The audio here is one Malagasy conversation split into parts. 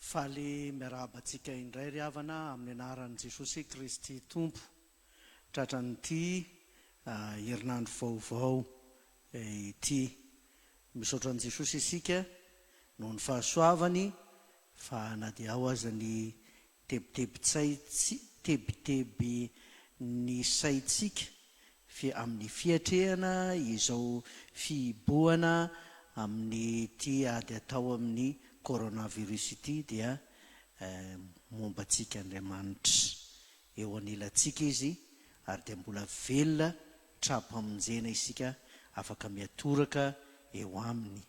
Faly miarabantsika indray ry havana amin'ny anaran'i Jesosy Kristy Tompo. Tratran'ity herinandro vaovao ity. Misaotra an'i Jesosy isika noho ny fahasoavany fa na dia ao aza ny tebiteby ny saitsika amin'ny fiatrehana izao fiboana amin'ny ty ady atao amin'ny coronavirus ity dia mombantsika Andriamanitra eo anilantsika izy ary dia mbola velona trapamonjena isika afaka miatoraka eo aminy.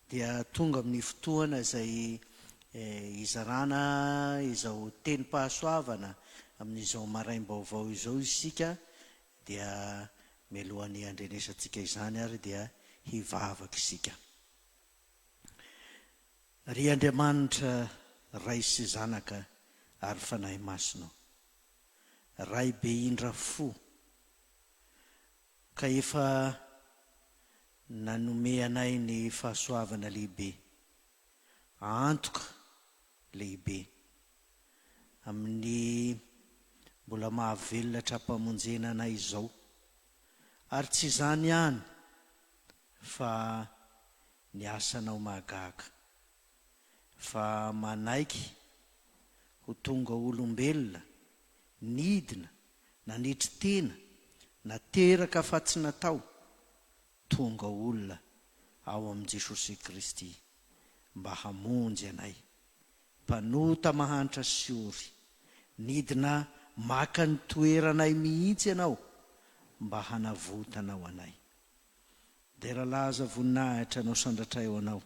Dia tonga amin'ny fotoana izay izarana izao tenim-pahasoavana amin'izao maraim-baovao izao isika dia melohan'ny andrenesantsika izany ary dia hivavaka isika. Ry Andriamanitra ray sy zanaka ary fanahy masina, ray be indra fo, ka efa nanome anay ny fahasoavana lehibe, antoka lehibe amin'ny mbola mahavelona trapamonjena anay izao. Ary tsy izany ihany fa ny asanao mahagaga, fa manaiky ho tonga olombelona nidina nanitry tena nateraka fa tsy natao, tonga olona ao amin'i Jesosy Kristy mba hamonjy anay, mpanota mahantra siory, nidina maka ny toeranay mihitsy ianao mba hanavotanao anay. Dera laza voninahitra anao sandratra eo anao,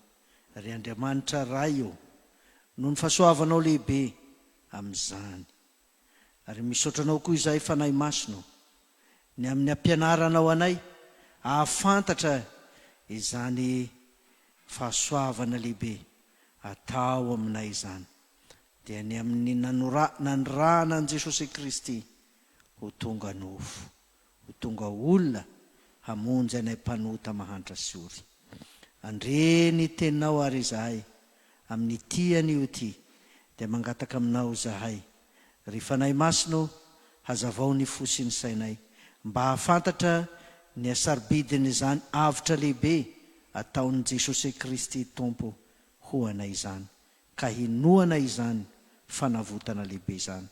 ry Andriamanitra ray eo noho ny fahasoavanao lehibe amin'izany. Ary misaotranao koa izay fanahy masina ny amin'ny ampianaranao anay ahafantatra izany fahasoavana lehibe atao aminay izany, dia ny amin'ny nanorana an' Jesosy Kristy ho tonga nofo, ho tonga olona hamonjy anay mpanota mahantra siory. Andre ny teninao ary izahay amin'ny tian'io ity dia mangataka aminao izahay, ry fanahy masina, hazavao ny fo sy ny sainay mba hahafantatra ny asaribidiny izany avitra lehibe ataon'i Jesosy Kristy Tompo ho anay izany, ka hinoana izany fanavotana lehibe izany.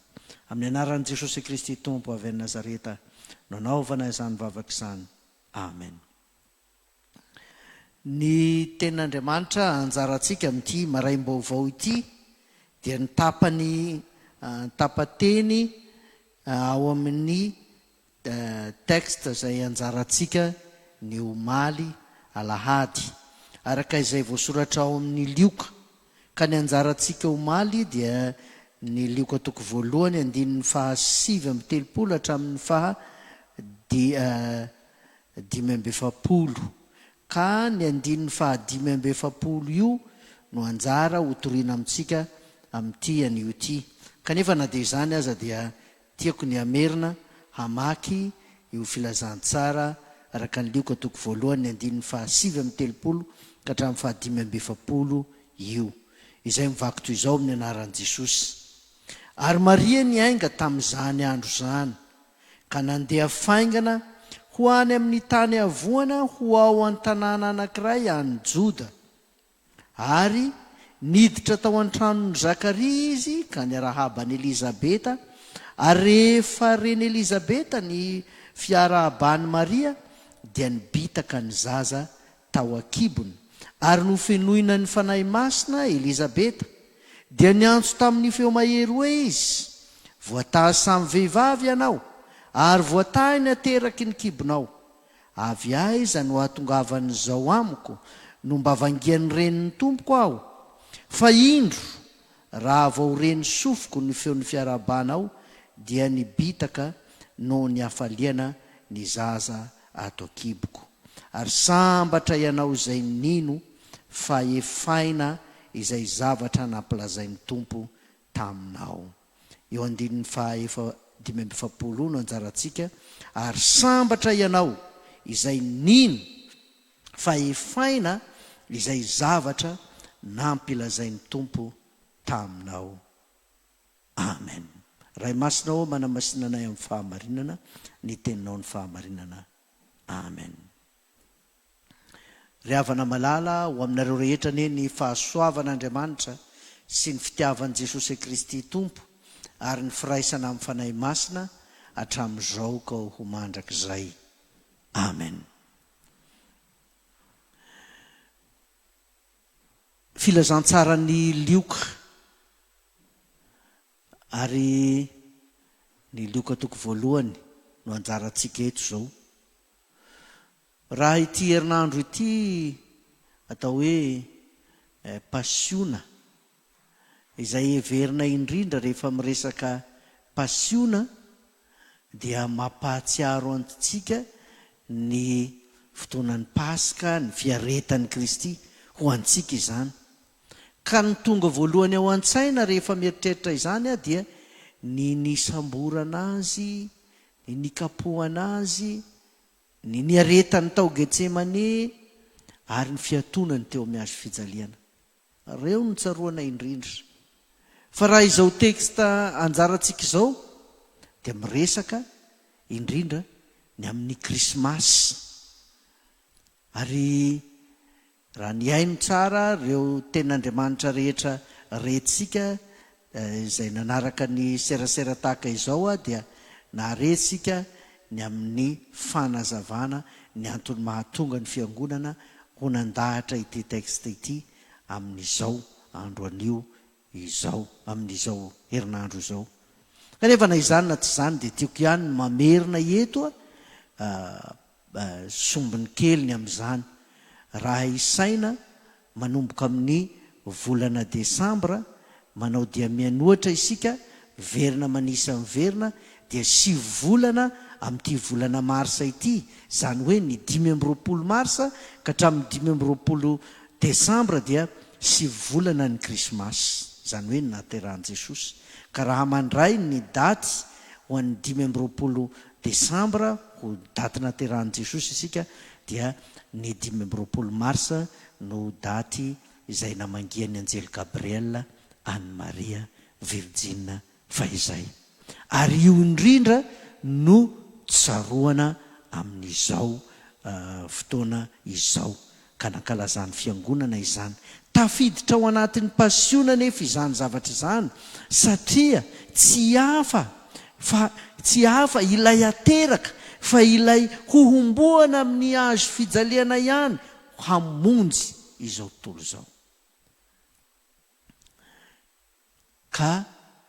Amin'ny anaran'i Jesosy Kristy Tompo avy any Nazareta no anaovana izany vavaka izany. Amen. Ny tenin'Andriamanitra anjarantsika amin'ity maraim-baovao ity dia ny tapateny ao amin'ny texte izay anjarantsika ny omaly alahady, araka izay voasoratra ao amin'ny Lioka. Ka ny anjarantsika omaly dia ny Lioka toko voalohany 7:30 hatramin'ny 5:70. Ka ny 5:70 io no anjara hotoriana amintsika amin'ity an'io ity. Kanefa na dia izany aza dia tiako ny amerina hamaky io filazantsara araka ny Lioka toko voalohany 7:30 ka hatramin'ny 5:70 io, izay mivaky toy izao amin'ny anaran'i Jesosy. Ary Maria ny ainga tamin'izany andro izany, ka nandeha faingana ho any amin'ny tany avoana ho ao an-tanàna anankiray any Joda. Ary niditra tao an-tranon'ny Zakaria izy ka niarahaba any Elizabeta. Ary rehefa reny Elizabeta ny fiarahabany Maria dia nibitaka ny zaza tao an-kibony. Ary nofenoina ny fanahy masina Elizabeta dia niantso tamin'ny feo mahery hoe izy, voatahy samy vehivavy ianao ary voatahy ny ateraky ny kibonao. Avy aiza no ahatongavan'izao amiko no mba vangian'ny renin'ny tompoko aho? Fa indro raha vao reny sofiko ny feon'ny fiarahabanao dia nibitaka no ny hafaliana ny zaza ato an-kiboko. Ary sambatra ianao izay nino fa hefaina izay zavatra nampilazain'ny Tompo taminao. Eo 5:70 no anjarantsika, ary sambatra ianao izay nino fa hefaina izay zavatra nampilazain'ny Tompo taminao. Amen. Ray masinao manamasinanay amin'ny fahamarinana, ny teninao ny fahamarinana. Amen. Ry havana malala ho aminareo rehetra ne ny fahasoavan'Andriamanitra sy ny fitiavan'i Jesosy Kristy Tompo ary ny firaisana amin'ny fanahy masina hatramin'izao ka ho mandrakizay. Amen. Filazantsarany Lioka, ary ny Lioka toko voalohany no anjarantsika eto zao. Raha ity herinandro ity atao hoe pasiona, izay heverina indrindra rehefa miresaka pasiona, dia mampahatsiaro antsika ny fotoanan'ny Paska, ny fiaretan'i Kristy ho antsika izany. Ka ny tonga voalohany ao an-tsaina rehefa mieritreritra izany dia ny nisamborana azy, ny nikapohana azy, ny niaretany tao Getsemane, ary ny fiatonany teo amin'ny hazo fijaliana. Reo no tsaroana indrindra. Fa raha izao teksta anjarantsika izao dia miresaka indrindra ny amin'ny Krismasy. Ary raha ny haino tsara reo ten'Andriamanitra rehetra retsika izay nanaraka ny serasera tahaka izao dia naretsika ny amin'ny fanazavana ny antony mahatonga ny fiangonana ho nandahatra ity teksta ity amin'izao andro anio izao, amin'izao herinandro izao. Kanefa na izany na tsy izany dia tiako ihany mamerina eto sombiny keliny amin'izany. Raha isaina manomboka amin'ny volana Desambra, manao dia mianoatra isika verina manisa amin'ny verina, dia 7 volana amin'ity volana Marsa ity, zany hoe ny 5 Marsa ka hatramin'ny 5 Desambra dia 7 volana ny Krismasy, zany hoe ny nahaterahan'i Jesosy. Ka raha mandray ny daty ho an'ny 5 Desambra ho daty nahaterahan'i Jesosy isika, dia ny 5 Marsa no daty izay namangian'ny anjely Gabriel an'i Maria Virgine fahizay. Ary io indrindra no tsaroana amin'izao fotoana izao, ka nankalazan'ny fiangonana izany. Tafiditra ao anatin'ny pasiona nefa izany zavatra izany, satria tsy hafa ilay ateraka, fa ilay hohomboana amin'ny hazo fijaliana ihany hamonjy izao tontolo izao. Ka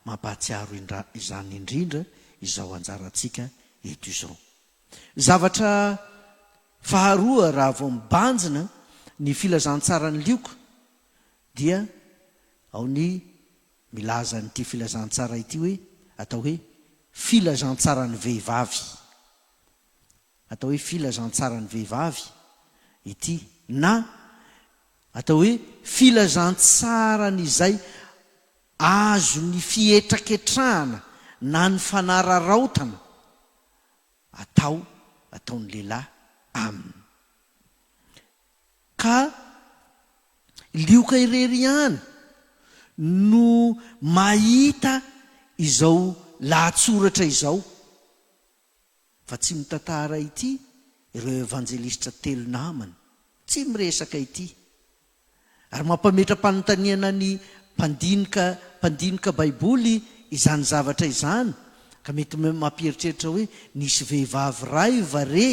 mampahatsiaro izany indrindra izao anjarantsika eto izao. Zavatra faharoa raha vao mibanjina ny filazantsarany Lioka dia ao ny milaza n'ity filazantsara ity hoe atao hoe filazantsarany vehivavy. Atao hoe filazantsarany vehivavy ity, na atao hoe filazantsarany izay azo ny fietraketrahana na ny fanararaotana ataon'ny lehilahy aminy. Ka Lioka irery ihany no mahita izao lahatsoratra izao, fa tsy mitantara ity ireo evanjelistra 3 namany, tsy miresaka ity. Ary mampametra-panontaniana ny mpandinika baiboly izany zavatra izany, ka mety mampieritreritra hoe nisy vehivavy ray vare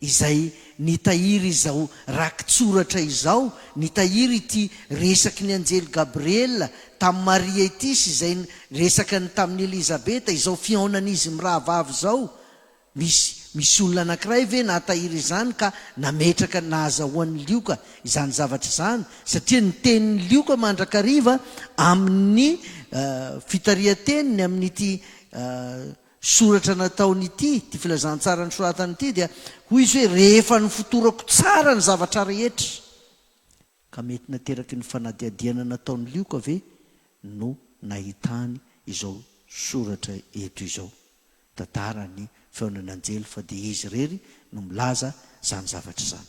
izay nitahiry izao rakitsoratra izao, nitahiry ity resaky ny anjely Gabriel tamin'ny Maria ity sy izay resaka ny tamin'ny Elizabeta, izao fihaonan'izy mirahavavy izao. Misy olona anankiray ve natahiry izany ka nametraka nahazahoan'ny Lioka izany zavatra izany, satria ny tenin'ny Lioka mandrakariva amin'ny fitarian-teniny amin'ity soratra nataonyity, ty filazantsara ny soratany ity, dia hoy izy hoe rehefa ny fotorako tsara ny zavatra rehetra. Ka mety nateraky ny fanadiadiana nataon'ny Lioka ve no nahitany izao soratra eto izao, tantarany feonany anjely, fa dia izy rery no milaza zany zavatra zany.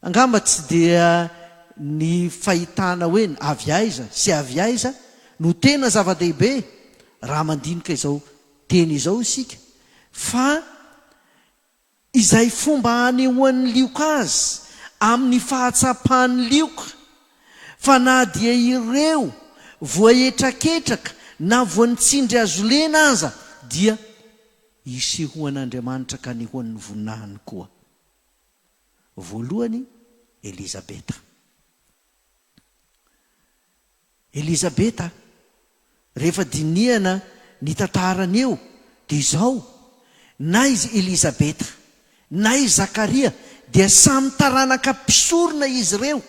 Angamba tsy dia ny fahitana hoe avy aiza sy avy aiza no tena zava-dehibe raha mandinika izao teny izao isika fa izay fomba anehoan'ny lioka azy amin'ny fahatsapahan'ny lioka fa na dia ireo voaetraketraka na voanitsindry azolena aza dia isehoan'Andriamanitra ka nehoan'ny voninahiny koa. Voalohany Elizabeta rehefa dinihana ny tantarany eo dia izao na izy Elizabeta na izy Zakaria dia samy taranaka mpisorona izy ireo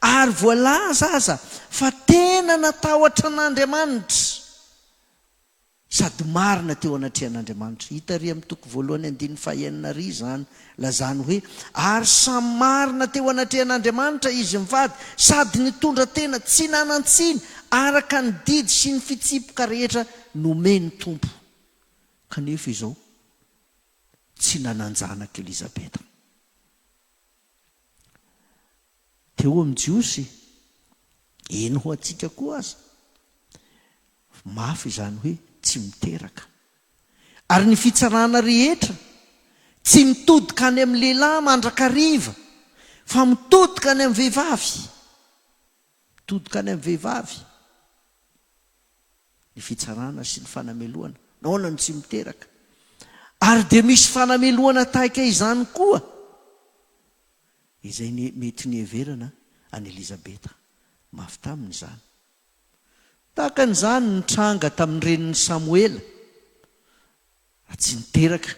ary voalaza aza fa tena natahotra an'Andriamanitra sady marina teo anatrehan'Andriamanitra. Hita ry amin'ny toko voalohany 9:9 zany lazany hoe ary samy marina teo anatrehan'Andriamanitra izy mivady sady nitondra tena tsy nanantsiny araka ny didy sy ny fitsipoka rehetra nomeny Tompo. Kanefa izao tsy nananjanaka Elizabeta. Teo amin'ny Jiosy eny ho antsika koa aza mafy izany hoe tsy miteraka ary ny fitsarana rehetra tsy mitodika any amin'ny lehilahy mandrakariva fa mitodika any amin'ny vehivavy ny fitsarana sy ny fanameloana nahoana no tsy miteraka ary dia misy fanameloana tahaka izany koa izay mety nieverana any Elizabeta mafy tamin'izany. Tahaka an'izany ny tranga tamin'ny renin'ny Samoela raha tsy niteraka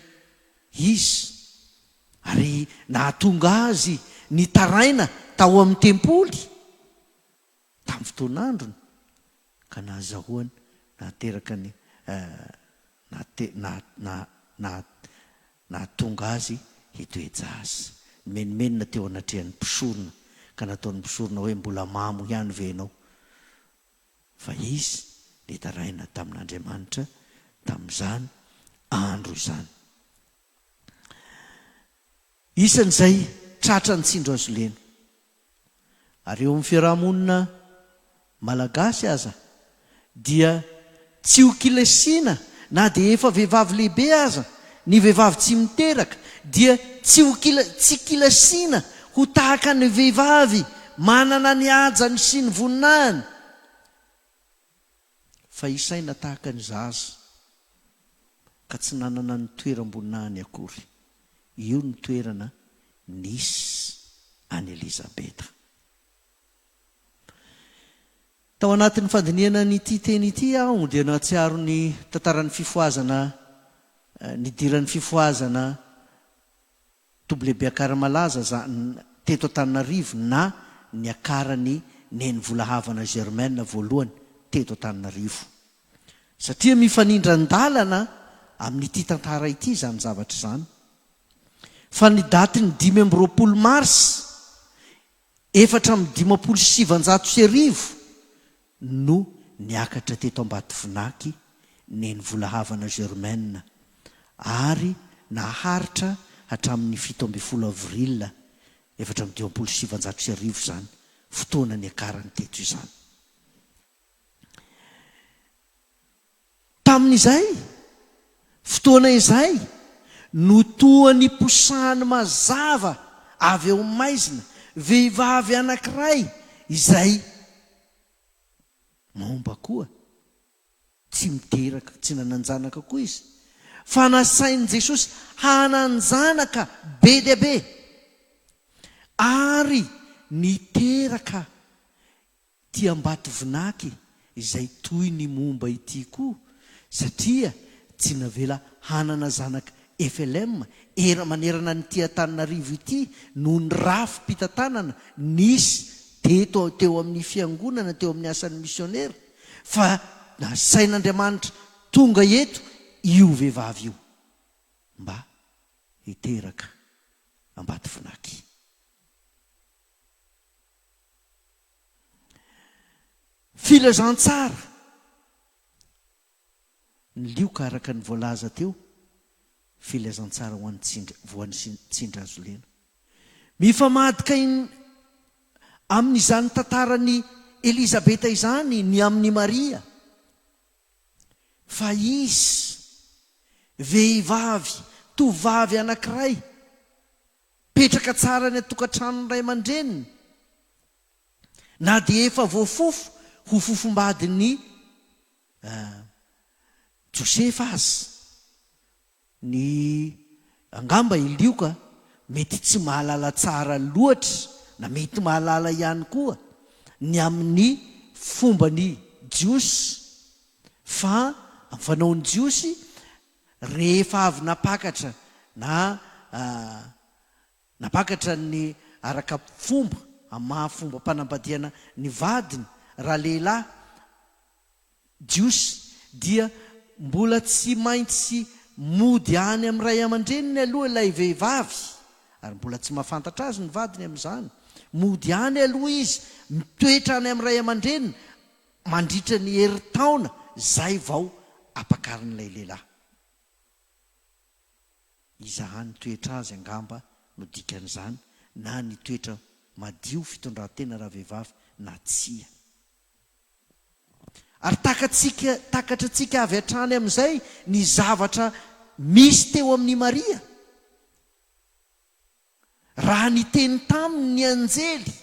izy ary nahatonga azy ny taraina tao amin'ny tempoly tamin'ny fotoan'androny ka nahazahoany nahateraka ny nahatonga azy hitoeja azy menimenina teo anatrehan'ny mpisorona ka nataon'ny mpisorona hoe mbola mamo ihany ve ianao fa izy le taraina tamin'Andriamanitra tamin'izany andro izany. Isan'izay tratra ny tsindro azo lena ary eo amin'ny fiarahamonina malagasy aza dia tsy ho kilasiana na dia efa vehivavy lehibe aza ny vehivavy tsy miteraka dia tsy kilasiana ho tahaka ny vehivavy manana ny ajany sy ny voninahiny fa isaina tahaka ny zaza ka tsy nanana ny toeram-boninahiny akory. Io ny toerana nisy any Elizabeta. Tao anatin'ny fandiniana n'ity teny ity aho dia nahatsiaro ny tantaran'ny fifoazana ny diran'ny fifoazana tobo-lehibe akaramalaza teto Antananarivo na ny akarany neny volahavana Germaine voalohany teto Antananarivo satria mifanindran-dalana amin'ity tantara ity zany zavatra zany fa ny daty ny 5 Mars 427 no niakatra teto Ambatovinaky neny volahavana Germaine ary naharitra hatramin'ny 17 Avril 427 zany fotoana ny akarany teto izany. Tamin'izay fotoana izay no toa ny posahany mazava avy eo maizina vehivavy anankiray izay momba koa tsy miteraka tsy nananjanaka koa izy fa nasain'i Jesosy hananjanaka be dia be ary niteraka ty Ambatovinaky izay toy ny momba ity koa satria tsy navela hanana zanaka FLM manerana n'ity Antananarivo ity no ny rafim-pitantanana nisy teo amin'ny fiangonana teo amin'ny asan'ny misionera fa nasain'Andriamanitra tonga eto io vehivavy io mba hiteraka Ambatovinaky. Filazantsara ny lioka araka ny voalaza teo filazantsara voan'ny tsindra azo lena mifamadika amin'izany tantarany Elizabeta izany ny amin'ny Maria, fa izy vehivavy tovavy anankiray petraka tsara ny atokantrano ray aman-dreniny, na dia efa voafofo ho fofombadiny Josefa azy. Ny angamba Lioka mety tsy mahalala tsara loatra, na mety mahalala ihany koa ny amin'ny fombany jiosy, fa amin'ny fanaon'ny jiosy rehefa avy napakatra na napakatra ny araka fomba amin'ny mahafomba mpanambadiana ny vadiny raha lehilahy jiosy, dia mbola tsy maintsy mody any amin'ny ray aman-dreniny aloha ilay vehivavy, ary mbola tsy mahafantatra azy ny vadiny amin'izany. Mody any aloha izy, mitoetra any amin'ny ray aman-dreniny mandritra ny heri-taona, zay vao apakarin'ilay lehilahy. Izahany toetra azy angamba no dikan'izany, na ny toetra madio fitondran-tena raha vehivavy na tsia. Ary takatratsika avy hatrany amin'izay ny zavatra misy teo amin'ny Maria. Raha ny teny taminy ny anjely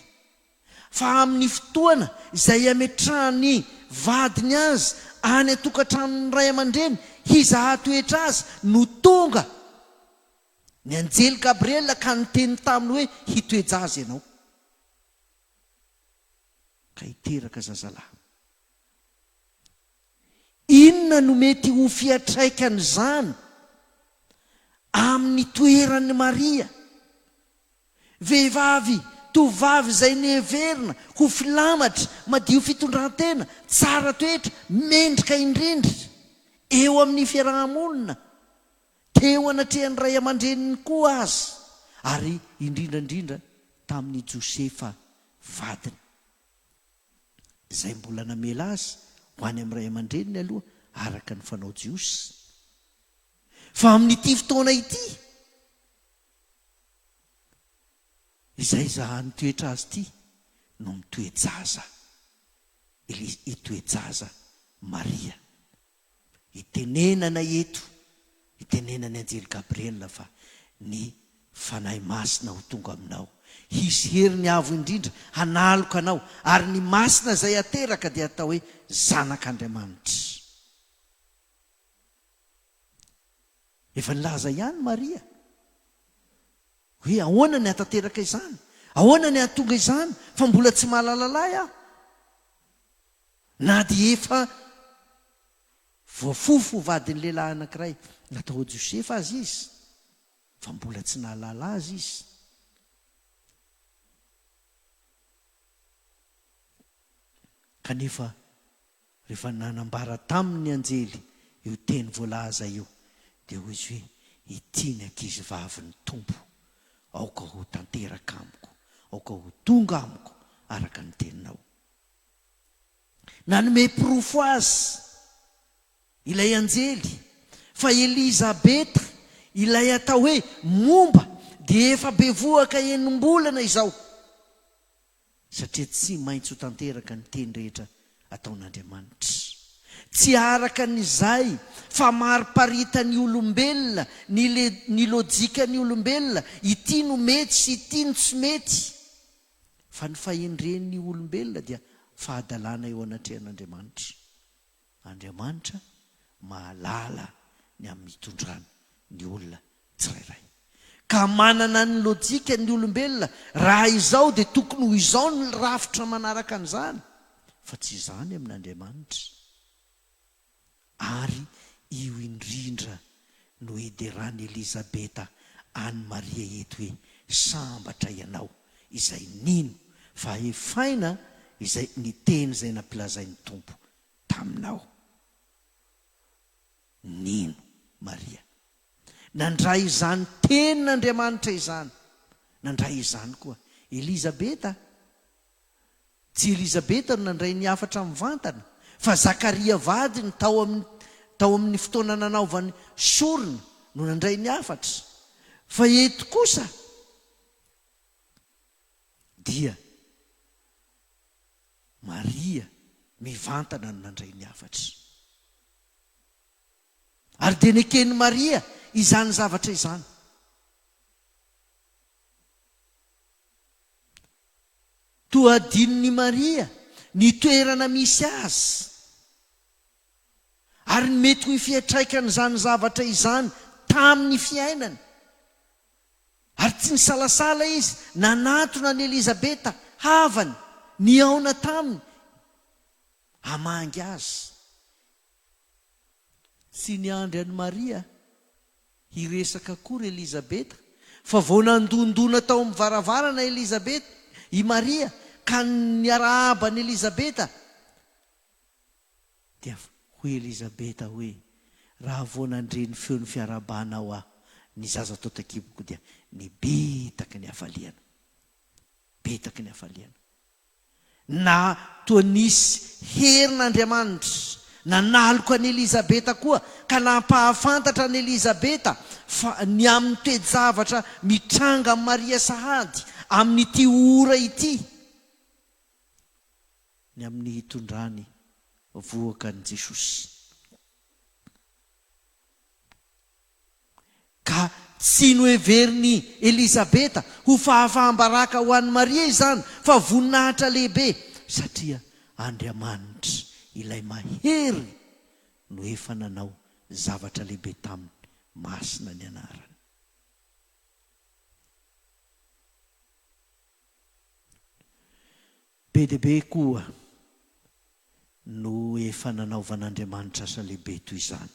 fa amin'ny fotoana izay ametrahany vadiny azy any atokantranony ray aman-dreny hizahatoetra azy no tonga ny anjely Gabriela ka ny teny taminy hoe hitoeja azy ianao ka hiteraka zazalahy. Inona no mety ho fiatraikany zany amin'ny toeran'ny Maria, vehivavy tovavy izay neverina ho filamatra, madio fitondran-tena, tsara toetra, mendrika indrindra eo amin'ny fiarahamonina, teo anatrehan'ny ray aman-dreniny koa azy, ary indrindrandrindra tamin'ny Josefa vadiny izay mbola namela azy ho any amin'ny ray aman-dreniny aloha araka ny fanao jiosy. Fa amin'ity fotoana ity izay zahany toetra azy ity no mitoejaza, itoejaza Maria, itenenana eto, itenenany anjely Gabriela fa ny fanahy masina ho tonga aminao, hisy heriny avo indrindra hanaloka anao, ary ny masina izay ateraka dia atao hoe zanak'Andriamanitra. Efa nilaza ihany Maria hoe ahoana ny hatateraka izany, ahoana ny hatonga izany, fa mbola tsy mahalalalahy aho, na dia efa voafofo vadiny lehilahy anankiray natao Josefa azy izy, fa mbola tsy nahalala azy izy. Kanefa rehefa nanambara tamin'ny anjely io teny voalaza io, dia hoy izy hoe ity ny ankizivavy ny Tompo, aoka ho tanteraka amiko, aoka ho tonga amiko araka ny teninao. Nanome pirofo azy ilay anjely fa Elizabeta ilay atao hoe momba dia efa bevoaka enim-bolana izao, satria tsy maintsy ho tanteraka ny teny rehetra ataon'Andriamanitra. Tsy araka n'izay fa mariparita ny olombelona, ny lojika ny olombelona, ity no mety sy ity no tsy mety, fa ny fahendren'ny olombelona dia fahadalana eo anatrehan'Andriamanitra. Andriamanitra mahalala ny amin'ny tondrana ny olona tsirairay, ka manana ny lojika ny olombelona, raha izao dia tokony ho izao ny rafitra manaraka an'izany, fa tsy izany amin'Andriamanitra. Ary io indrindra no ederany Elizabeta any Maria eto hoe sambatra ianao, izay nino, fa hefaina izay ny teny izay nampilazain'ny Tompo taminao. Nino Maria, nandray izany tenin'Andriamanitra izany, nandray izany koa Elizabeta. Tsy Elizabeta no nandray ny afatra amin'ny vantana, fa Zakaria vadiny tao amin'ny fotoana nanaovany sorona no nandray ny afatra. Fa eto kosa dia Maria mivantana no nandray ny hafatra. Ary dia nekeny Maria izany zavatra izany. Toadin'ny Maria ny toerana misy azy, ary mety ho fiatraikany izany zavatra izany tamin'ny fiainany. Ary tsy nisalasala izy, nanatona ny Elizabeta havany, ny aona taminy, hamangy azy. Tsy niandry an'i Maria hiresaka akory Elizabeta, fa vao nandondona tao amin'ny varavarana Elizabeta, i Maria, ka niarahaba ny Elizabeta, dia hoy Elizabeta hoe, raha vao nandreny feon'ny fiarabanao aho, ny zaza tao takiboko dia nibetaky ny hafaliana. Betaky ny hafaliana. Na toa nisy herin'Andriamanitra nanaloka ny Elizabeta koa, ka nampahafantatra ny Elizabeta fa ny amin'ny toejavatra mitranga amin'ny Maria sahady, amin'ity ora ity, ny amin'ny hitondrany voakan' Jesosy. Ka tsy noheverin'ny Elizabeta ho fahafahambaraka ho an'i Maria izany, fa voninahitra lehibe, satria Andriamanitra ilay mahery no efa nanao zavatra lehibe taminy, masina ny anarany. Be dia be koa no efa nanaovan'Andriamanitra asa lehibe toy izany.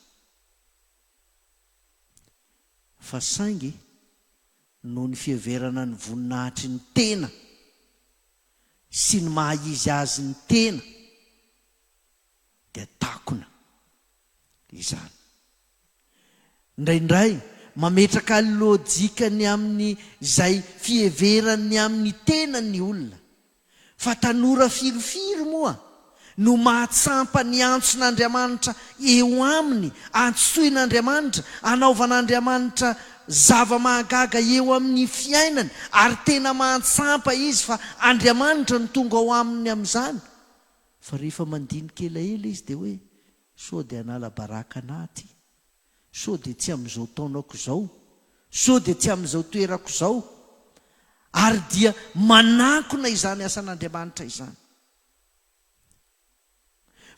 Fa saingy no ny fiheverana ny voninahitry ny tena sy ny mahaizy azy ny tena dia takona izany. Indraindray mametraka lôjikany amin'ny izay fiheverany amin'ny tena ny olona, fa tanora firofiry moa no mahatsampa ny antson'Andriamanitra eo aminy, antsoin'Andriamanitra, anaovan'Andriamanitra zava-mahagaga eo amin'ny fiainany, ary tena mahatsampa izy fa Andriamanitra no tonga ao aminy amin'izany. Fa rehefa mandinika elaela izy dia hoe, sao dia hanala baraka anaty, sao dia tsy amin'izao taonako izao, sao dia tsy amin'izao toerako izao, ary dia manakona izany asan'Andriamanitra izany.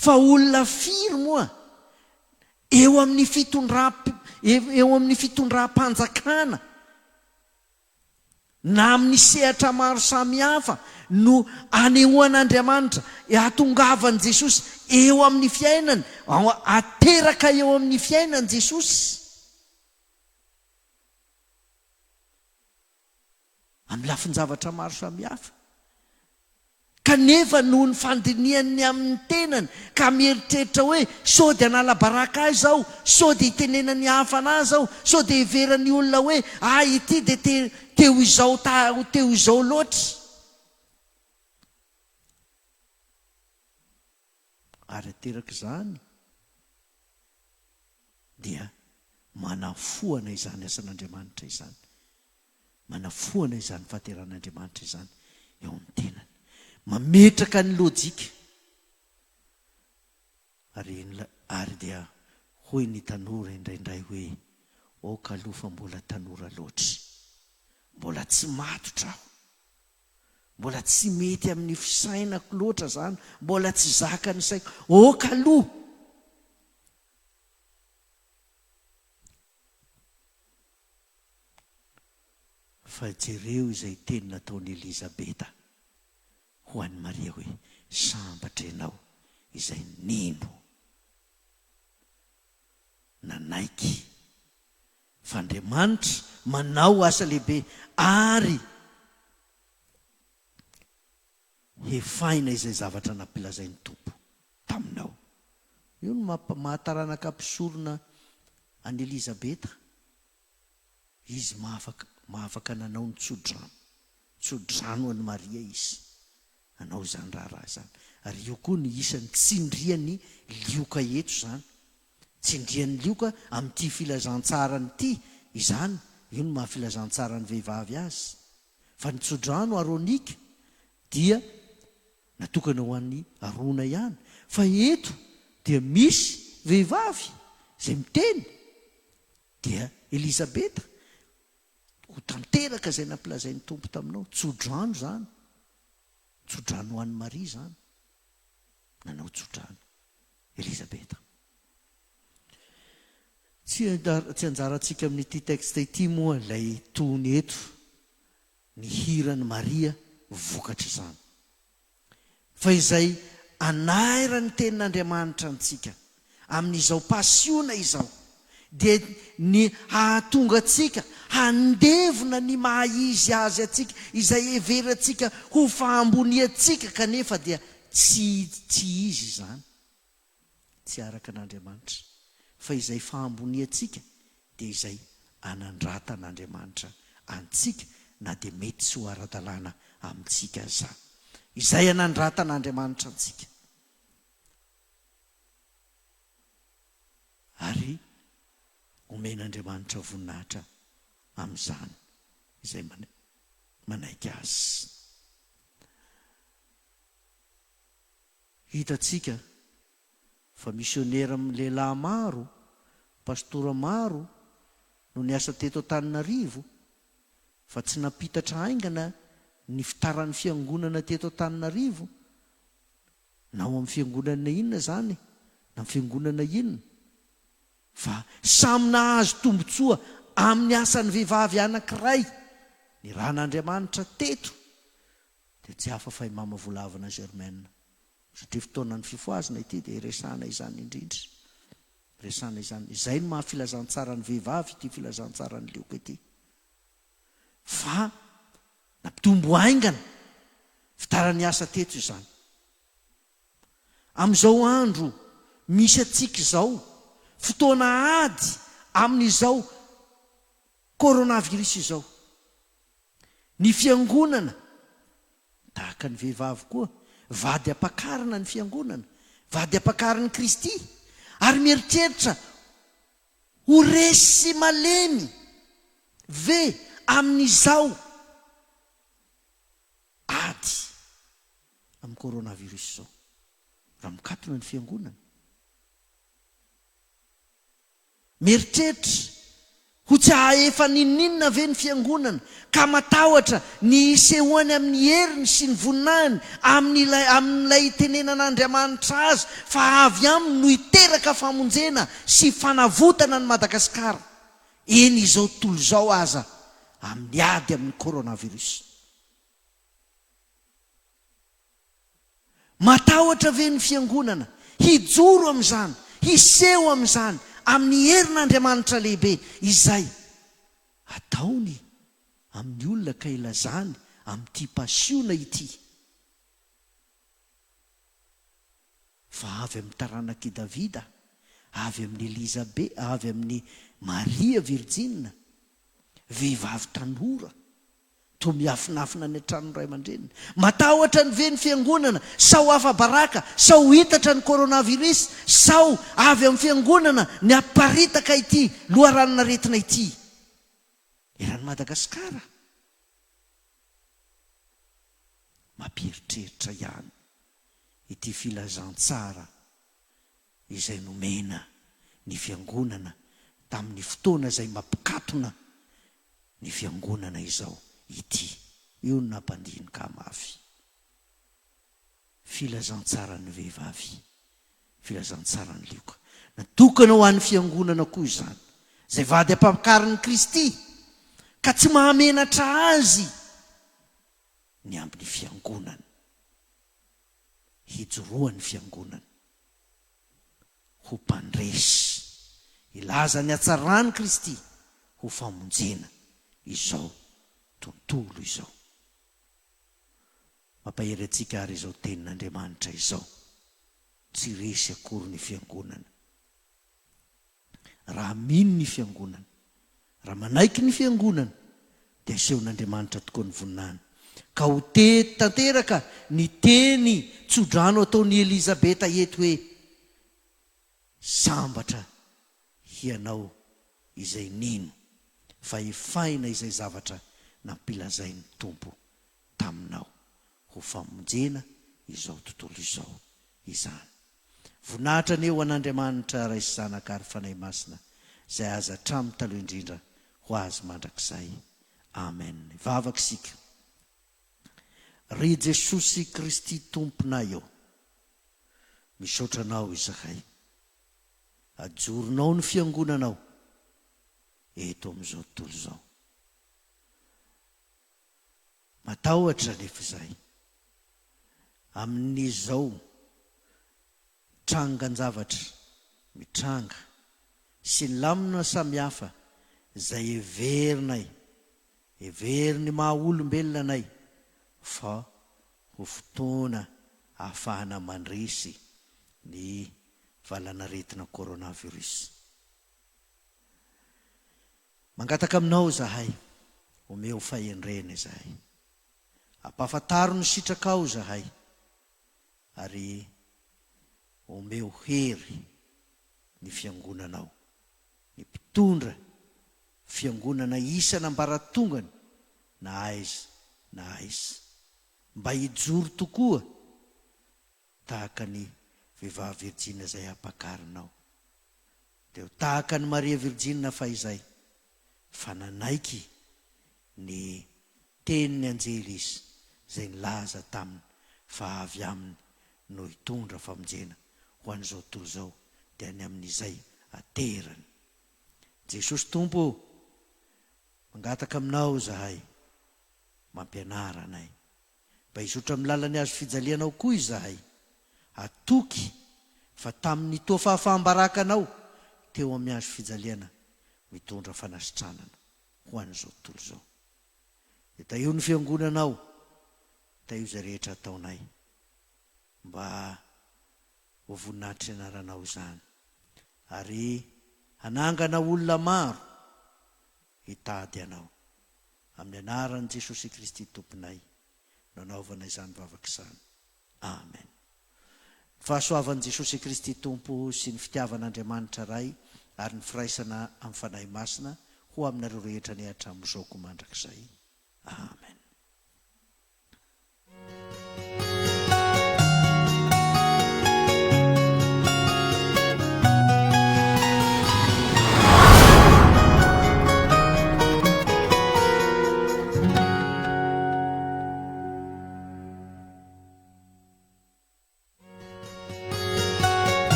Fa olona firy moa eo amin'ny fitondram-panjakana na amin'ny sehatra maro samihafa no anehoan'Andriamanitra, atongavan'i Jesosy eo amin'ny fiainany, ateraka eo amin'ny fiainany Jesosy. Amin'ny lafiny zavatra maro samihafa. Kanefa noho ny fandiniany amin'ny tenany, ka mieritreritra hoe sao dia hanala baraka ahy zao, sao dia hitenenany hafa anazy zao, sao dia hiverany olona hoe ity dia teo izao loatra. Ary ateraka izany dia manafoana izany asan'Andriamanitra izany, manafoana izany fahateran'Andriamanitra izany eo amin'ny tenany, mametraka ny lôjika. Ary dia hoy ny tanora indraindray hoe, kalofa mbola tanora loatra, mbola tsy matotra aho, mbola tsy mety amin'ny fisainako loatra zany, mbola tsy zaka ny saiko, kaloha. Fa jereo izay teny nataon'i Elizabeta ho an'i Maria hoe, sambatra ianao izay nino, nanaiky fa Andriamanitra manao asa lehibe, ary hefaina izay zavatra nampilazain'ny Tompo taminao. Io no mahataranaka ampisorona an'i Elizabeta. Izy mahafaka nanao ny tsodrano an'i Maria izy, nanao izany raha izany. Ary io koa ny isan'ny tsindrian'ny lioka eto izany, tsindrian'ny lioka amin'ity filazantsarany ity izany. Io no mahafilazantsarany vehivavy azy. Fa ny tsodrano aronika dia natokana ho an'ny arona ihany. Fa eto dia misy vehivavy izay miteny dia Elizabeta ho tanteraka izay nampilazain'ny Tompo taminao. Tsodrano zany, tsodrano ho an'ny Maria zany, nanao tsodrano Elizabeta. Tsy anjarantsika amin'ity texte ity moa ilay tony eto, ny hirany Maria vokatra izany. Fa izay anaira ny tenin'Andriamanitra antsika amin'izao pasiona izao, dia ny hahatonga atsika handevona ny mahaizy azy atsika, izay everantsika ho fahamboniatsika, kanefa dia tsy izy izany, tsy araka an'Andriamanitra, fa izay fahamboniatsika dia izay anandratan'Andriamanitra antsika, na dia mety sy ho ara-dalàna amintsika aza. Izay anandratan'Andriamanitra antsika. Ary omen'Andriamanitra voninahitra amin'izany izay manaiky azy. Hitatsika fa misionera amin'ny lehilahy maro, pastora maro no niasa teto Antananarivo, fa tsy nampitatra haingana ny fitaran'ny fiangonana teto Antananarivo, na ao amin'ny fiangonana inona zany, na amin'ny fiangonana inona, fa samy nahazo tombotsoa amin'ny asan'ny vehivavy anankiray ny ran'Andriamanitra teto, dia tsy hafa fa i mama volavana Germaine, satria fotoanan'ny fifoazana ity dia resana izany indrindra, resana izany. Izay no mahafilazantsara ny vehivavy ity filazantsara ny Lioka ity, fa nampitombo haingana fitaran'ny asa teto izany. Amin'izao andro misy atsika izao, fotoana ady amin'izao coronavirus izao, ny fiangonana tahaka ny vehivavy koa vady ampakarina ny fiangonana, vady ampakarina Kristy, ary mieritreritra ho resy malemy ve amin'izao ady amin'ny coronavirus izao, raha mikatona ny fiangonana. Mieritreritra ho tsy hahefa ninninona ve ny fiangonana, ka matahotra ny isehoany amin'ny heriny sy ny voninahiny amin'ilay tenenan'Andriamanitra azy, fa avy aminy no hiteraka famonjena sy fanavotana ny Madagasikara. Eny izao tontolo izao aza amin'ny ady amin'ny coronavirus. Matahotra ve ny fiangonana hijoro amin'izany, hiseho amin'izany amin'ny herin'Andriamanitra lehibe izay ataony amin'ny olona ka ilazany amin'ity pasiona ity. Fa avy amin'ny taranak'i Davida, avy amin'ny Elizabeth, avy amin'ny Maria Virgine, vehivavy tanora, toa miafinafina ny an-trano ray aman-dreniny. Matahotra ny ve ny fiangonana, sao afa-baraka, sao hitatra ny coronavirus, sao avy amin'ny fiangonana ny aparitaka ity loharanona retina ity eran'ny Madagasikara. Mampieritreritra ihany ity filazantsara izay nomena ny fiangonana tamin'ny fotoana izay mampikatona ny fiangonana izao ity. Io no nampandinika mafy. Filazantsara ny vehivavy, filazantsara ny Lioka, natokana ho an'ny fiangonana koa izany, izay vady ampakariny Kristy, ka tsy mahamenatra azy ny amin'ny fiangonana, hijoroan'ny fiangonana ho mpandresy, ilaza ny hatsarany Kristy ho famonjena izao tontolo izao. Mampahery antsika ary izao tenin'Andriamanitra izao, tsy resy akory ny fiangonana. Raha mino ny fiangonana, raha manaiky ny fiangonana, dia asehon'Andriamanitra tokoa ny voninahiny, ka ho tanteraka ny teny tsodrano ataon'i Elizabeta eto hoe: sambatra ianao izay nino, fa hefaina izay zavatra nampilazain'ny Tompo taminao, ho famonjena izao tontolo izao izany. Voninahitra ny eo an'Andriamanitra ray sy zanaka ary fanahy masina izay aza hatramin'ny taloha indrindra ho azy mandrakizay. Amen. Vavaka isika. Ry Jesosy Kristy tomponay eo, misaotra anao izahay, ajoronao ny fiangonanao eto amin'izao tontolo izao. Matahotra nefa izay amin'izao trangan-javatra mitranga sy ny lamina samihafa izay everiny maha-olombelona anay fa ho fotoana ahafahana mandresy ny valanaretina coronavirus. Mangataka aminao zahay, omeo fahendrena zahay, ampahafantaro ny sitrakao zahay, ary omeo hery ny fiangonanao, ny mpitondra fiangonana isana ambaratongany na aiza mba hijoro tokoa tahaka ny vehivavy Virjina izay apakarinao, dia tahaka ny Maria Virjina fa izay fa nanaiky ny tenin'ny anjely izy izay nilaza taminy fa avy aminy no hitondra famonjena ho an'izao tontolo izao dia ny amin'izay aterany. Jesosy Tompo, mangataka aminao zahay, mampianara anay mba hizotra amin'ny lalany azo fijalianao koa izahay, atoky fa tamin'ny toa fahafahambaranao teo amin'ny azo fijaliana mitondra fanasitranana ho an'izao tontolo izao. Dia taio ny fiangonanao, taio izay rehetra ataonay mba ho voninahitry ny anaranao izany, ary hanangana olona maro hitady anao amin'ny anaran'i Jesosy Kristy tomponay no anaovana izany vavaka izany. Amen. Fahasoavan'i Jesosy Kristy Tompo sy ny fitiavan'Andriamanitra ray ary ny firaisana amin'ny fanahy masina ho aminareo rehetra ny hatramin'izao koa mandrakizay. Amen.